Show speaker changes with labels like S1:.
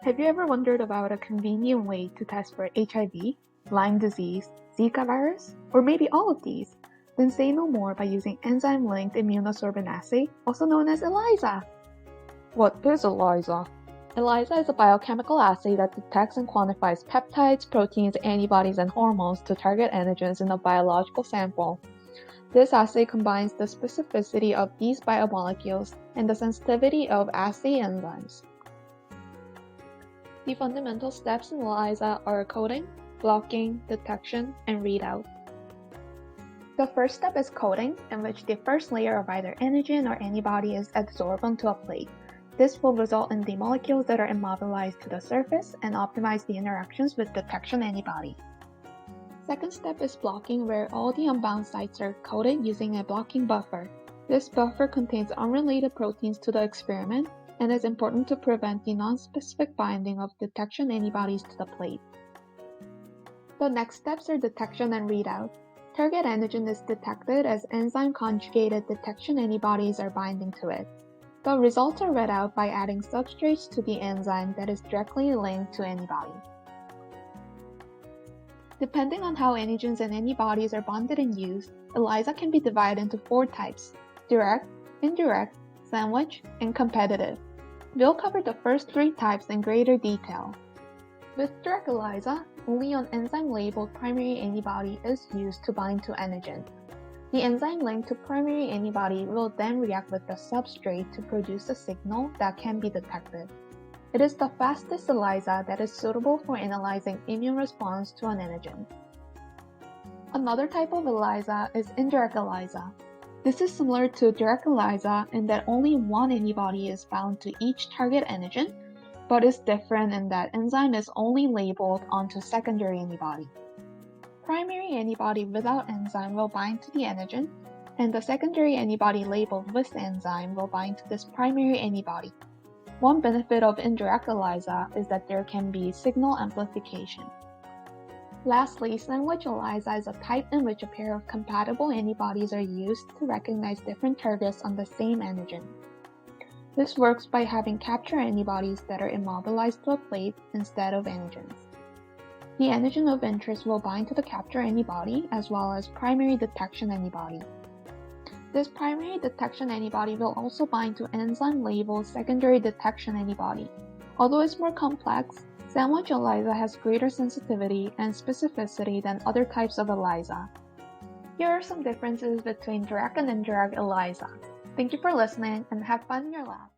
S1: Have you ever wondered about a convenient way to test for HIV, Lyme disease, Zika virus, or maybe all of these? Then say no more by using enzyme-linked immunosorbent assay, also known as ELISA.
S2: What is ELISA? ELISA is a biochemical assay that detects and quantifies peptides, proteins, antibodies, and hormones to target antigens in a biological sample. This assay combines the specificity of these biomolecules and the sensitivity of assay enzymes. The fundamental steps in ELISA are coding, blocking, detection, and readout.
S1: The first step is coding, in which the first layer of either antigen or antibody is adsorbed onto a plate. This will result in the molecules that are immobilized to the surface and optimize the interactions with detection antibody. Second step is blocking, where all the unbound sites are coded using a blocking buffer. This buffer contains unrelated proteins to the experiment and is important to prevent the non-specific binding of detection antibodies to the plate. The next steps are detection and readout. Target antigen is detected as enzyme-conjugated detection antibodies are binding to it. The results are read out by adding substrates to the enzyme that is directly linked to antibody. Depending on how antigens and antibodies are bonded and used, ELISA can be divided into 4 types: direct, indirect, sandwich, and competitive. We'll cover the first 3 types in greater detail. With direct ELISA, only an enzyme-labeled primary antibody is used to bind to antigen. The enzyme linked to primary antibody will then react with the substrate to produce a signal that can be detected. It is the fastest ELISA that is suitable for analyzing immune response to an antigen. Another type of ELISA is indirect ELISA. This is similar to direct ELISA in that only one antibody is bound to each target antigen, but is different in that enzyme is only labeled onto secondary antibody. Primary antibody without enzyme will bind to the antigen, and the secondary antibody labeled with the enzyme will bind to this primary antibody. One benefit of indirect ELISA is that there can be signal amplification. Lastly, sandwich ELISA is a type in which a pair of compatible antibodies are used to recognize different targets on the same antigen. This works by having capture antibodies that are immobilized to a plate instead of antigens. The antigen of interest will bind to the capture antibody as well as primary detection antibody. This primary detection antibody will also bind to enzyme-labeled secondary detection antibody. Although it's more complex, sandwich ELISA has greater sensitivity and specificity than other types of ELISA. Here are some differences between direct and indirect ELISA. Thank you for listening and have fun in your lab.